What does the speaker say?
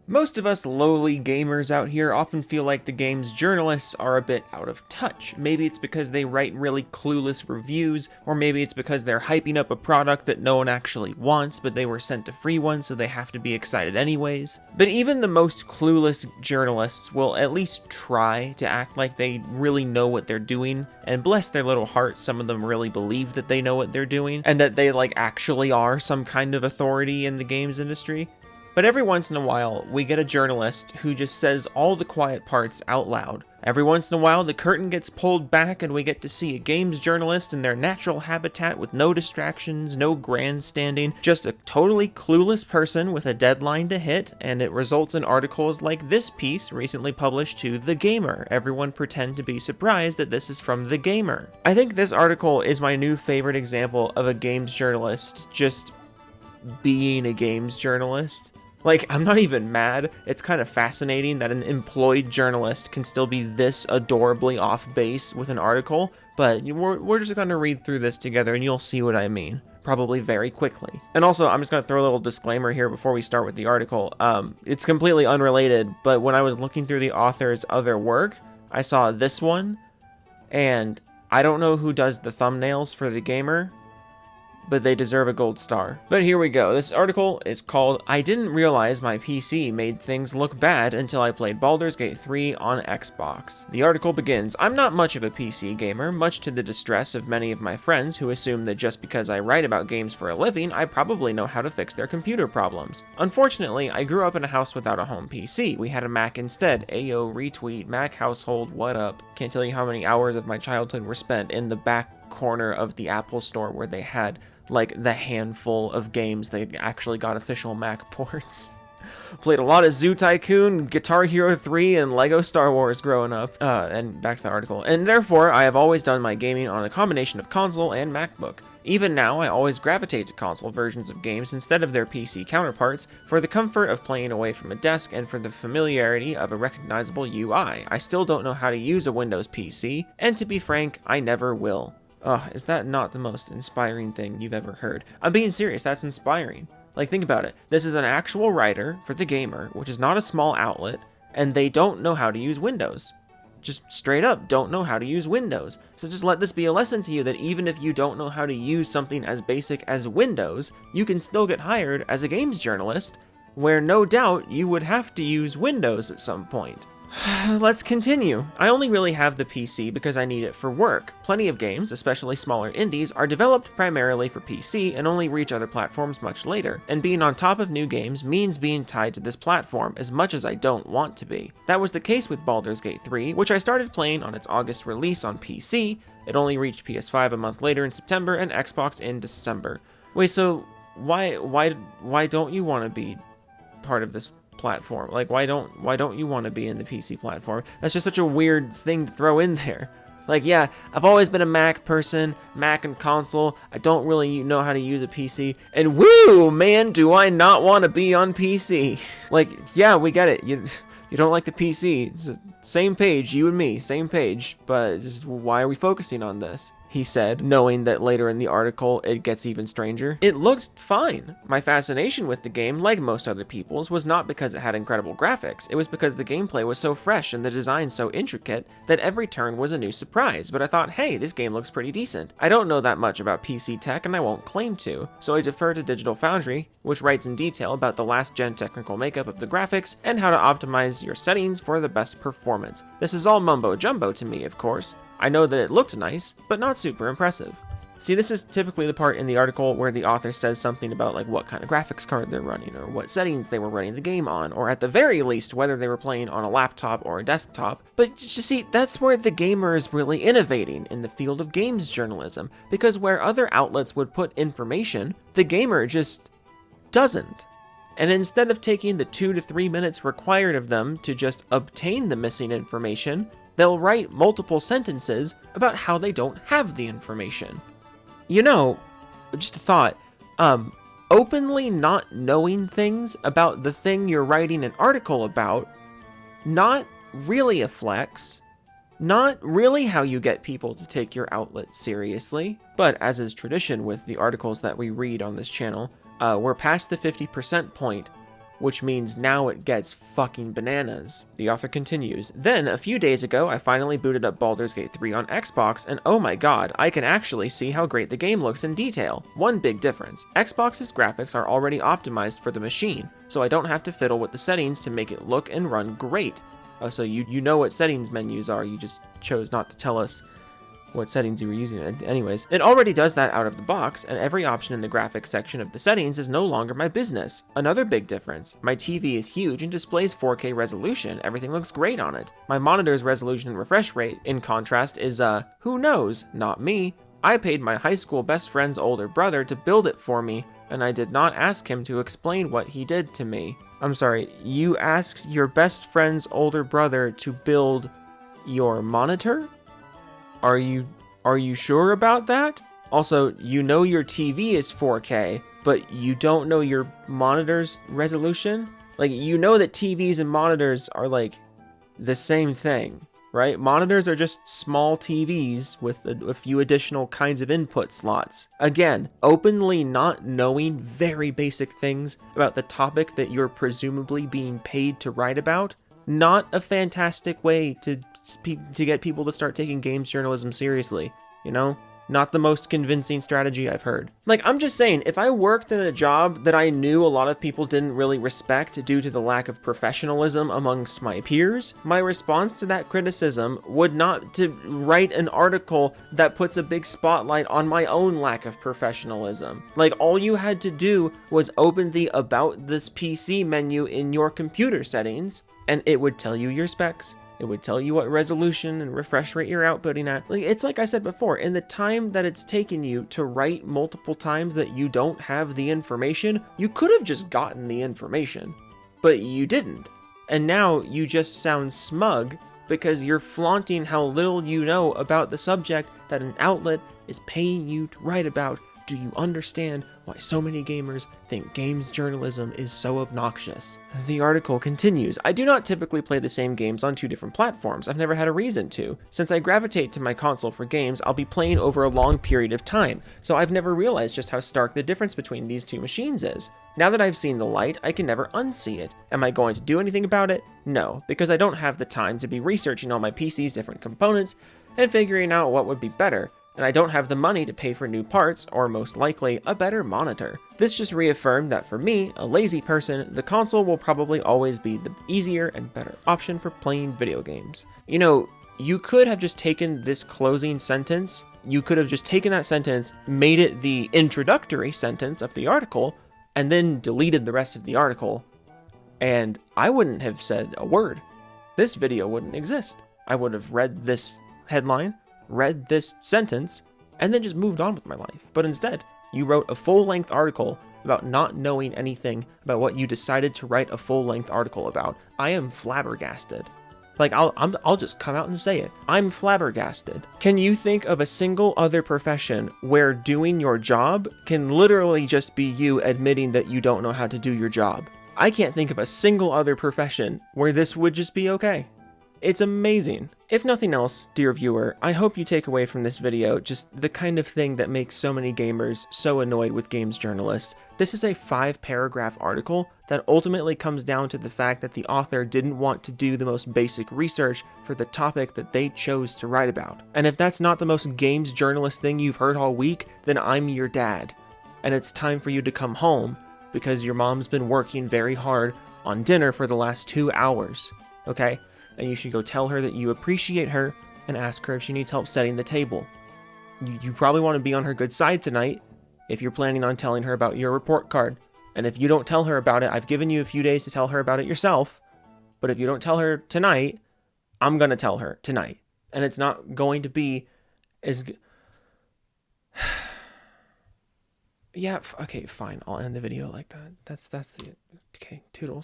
Most of us lowly gamers out here often feel like the game's journalists are a bit out of touch. Maybe it's because they write really clueless reviews, or maybe it's because they're hyping up a product that no one actually wants, but they were sent a free one, so they have to be excited anyways. But even the most clueless journalists will at least try to act like they really know what they're doing, and bless their little hearts, some of them really believe that they know what they're doing, and that they actually are some kind of authority in the games industry. But every once in a while, we get a journalist who just says all the quiet parts out loud. Every once in a while, the curtain gets pulled back and we get to see a games journalist in their natural habitat with no distractions, no grandstanding, just a totally clueless person with a deadline to hit, and it results in articles like this piece recently published to The Gamer. Everyone pretend to be surprised that this is from The Gamer. I think this article is my new favorite example of a games journalist just being a games journalist. I'm not even mad. It's kind of fascinating that an employed journalist can still be this adorably off base with an article, but we're just going to read through this together and you'll see what I mean, probably very quickly. And also, I'm just going to throw a little disclaimer here before we start with the article. It's completely unrelated, but when I was looking through the author's other work, I saw this one, and I don't know who does the thumbnails for The Gamer, but they deserve a gold star. But here we go. This article is called, "I Didn't Realize My PC Made Things Look Bad Until I Played Baldur's Gate 3 on Xbox." The article begins, "I'm not much of a PC gamer, much to the distress of many of my friends who assume that just because I write about games for a living, I probably know how to fix their computer problems. Unfortunately, I grew up in a house without a home PC. We had a Mac instead. Ayo, retweet, Mac household, what up? Can't tell you how many hours of my childhood were spent in the back corner of the Apple store where they had the handful of games they actually got official Mac ports. Played a lot of Zoo Tycoon, Guitar Hero 3, and Lego Star Wars growing up." And back to the article. "And therefore, I have always done my gaming on a combination of console and MacBook. Even now, I always gravitate to console versions of games instead of their PC counterparts for the comfort of playing away from a desk and for the familiarity of a recognizable UI. I still don't know how to use a Windows PC, and to be frank, I never will." Is that not the most inspiring thing you've ever heard? I'm being serious, that's inspiring. Think about it. This is an actual writer for The Gamer, which is not a small outlet, and they don't know how to use Windows. Just straight up don't know how to use Windows. So just let this be a lesson to you that even if you don't know how to use something as basic as Windows, you can still get hired as a games journalist, where no doubt you would have to use Windows at some point. Let's continue. "I only really have the PC because I need it for work. Plenty of games, especially smaller indies, are developed primarily for PC and only reach other platforms much later. And being on top of new games means being tied to this platform as much as I don't want to be. That was the case with Baldur's Gate 3, which I started playing on its August release on PC. It only reached PS5 a month later in September and Xbox in December." Wait, so why don't you want to be part of this platform? Why don't you want to be in the PC platform? That's just such a weird thing to throw in there. Yeah, I've always been a Mac person, Mac and console. I don't really know how to use a PC. And woo, man, do I not want to be on PC. Yeah, we get it. You don't like the PC. It's the same page, you and me, same page. But just why are we focusing on this? He said, knowing that later in the article it gets even stranger. "It looked fine. My fascination with the game, like most other people's, was not because it had incredible graphics. It was because the gameplay was so fresh and the design so intricate that every turn was a new surprise. But I thought, hey, this game looks pretty decent. I don't know that much about PC tech and I won't claim to, so I defer to Digital Foundry, which writes in detail about the last-gen technical makeup of the graphics and how to optimize your settings for the best performance. This is all mumbo-jumbo to me, of course. I know that it looked nice, but not super impressive." See, this is typically the part in the article where the author says something about what kind of graphics card they're running, or what settings they were running the game on, or at the very least, whether they were playing on a laptop or a desktop. But you see, that's where The Gamer is really innovating in the field of games journalism, because where other outlets would put information, The Gamer just doesn't. And instead of taking the 2 to 3 minutes required of them to just obtain the missing information, they'll write multiple sentences about how they don't have the information. Just a thought, openly not knowing things about the thing you're writing an article about, not really a flex, not really how you get people to take your outlet seriously, but as is tradition with the articles that we read on this channel, we're past the 50% point which means now it gets fucking bananas. The author continues, then a few days ago I finally booted up Baldur's Gate 3 on Xbox, and oh my god, I can actually see how great the game looks in detail. One big difference, Xbox's graphics are already optimized for the machine, so I don't have to fiddle with the settings to make it look and run great. Oh, so you know what settings menus are, you just chose not to tell us what settings you were using. Anyways, it already does that out of the box, and every option in the graphics section of the settings is no longer my business. Another big difference, my TV is huge and displays 4K resolution, everything looks great on it. My monitor's resolution and refresh rate, in contrast, is who knows, not me. I paid my high school best friend's older brother to build it for me, and I did not ask him to explain what he did to me. I'm sorry, you asked your best friend's older brother to build your monitor? Are you sure about that? Also, you know your TV is 4K, but you don't know your monitor's resolution? Like, you know that TVs and monitors are like the same thing, right? Monitors are just small TVs with a few additional kinds of input slots. Again, openly not knowing very basic things about the topic that you're presumably being paid to write about. Not a fantastic way to get people to start taking games journalism seriously, you know? Not the most convincing strategy I've heard. Like, I'm just saying, if I worked in a job that I knew a lot of people didn't really respect due to the lack of professionalism amongst my peers, my response to that criticism would not to write an article that puts a big spotlight on my own lack of professionalism. Like, all you had to do was open the About This PC menu in your computer settings, and it would tell you your specs. It would tell you what resolution and refresh rate you're outputting at. It's like I said before, in the time that it's taken you to write multiple times that you don't have the information, you could have just gotten the information, but you didn't. And now you just sound smug because you're flaunting how little you know about the subject that an outlet is paying you to write about. Do you understand why so many gamers think games journalism is so obnoxious? The article continues, I do not typically play the same games on two different platforms. I've never had a reason to. Since I gravitate to my console for games, I'll be playing over a long period of time, so I've never realized just how stark the difference between these two machines is. Now that I've seen the light, I can never unsee it. Am I going to do anything about it? No, because I don't have the time to be researching all my PC's different components and figuring out what would be better. And I don't have the money to pay for new parts, or most likely, a better monitor. This just reaffirmed that for me, a lazy person, the console will probably always be the easier and better option for playing video games. You know, you could have just taken this closing sentence, you could have just taken that sentence, made it the introductory sentence of the article, and then deleted the rest of the article, and I wouldn't have said a word. This video wouldn't exist. I would have read this headline, read this sentence, and then just moved on with my life. But instead, you wrote a full-length article about not knowing anything about what you decided to write a full-length article about. I am flabbergasted. Like, I'll just come out and say it. I'm flabbergasted. Can you think of a single other profession where doing your job can literally just be you admitting that you don't know how to do your job? I can't think of a single other profession where this would just be okay. It's amazing. If nothing else, dear viewer, I hope you take away from this video just the kind of thing that makes so many gamers so annoyed with games journalists. This is a 5-paragraph article that ultimately comes down to the fact that the author didn't want to do the most basic research for the topic that they chose to write about. And if that's not the most games journalist thing you've heard all week, then I'm your dad. And it's time for you to come home because your mom's been working very hard on dinner for the last 2 hours, okay? And you should go tell her that you appreciate her and ask her if she needs help setting the table. You probably want to be on her good side tonight if you're planning on telling her about your report card. And if you don't tell her about it, I've given you a few days to tell her about it yourself. But if you don't tell her tonight, I'm going to tell her tonight. And it's not going to be as good. Yeah, okay, fine. I'll end the video like that. That's the... Okay, toodles.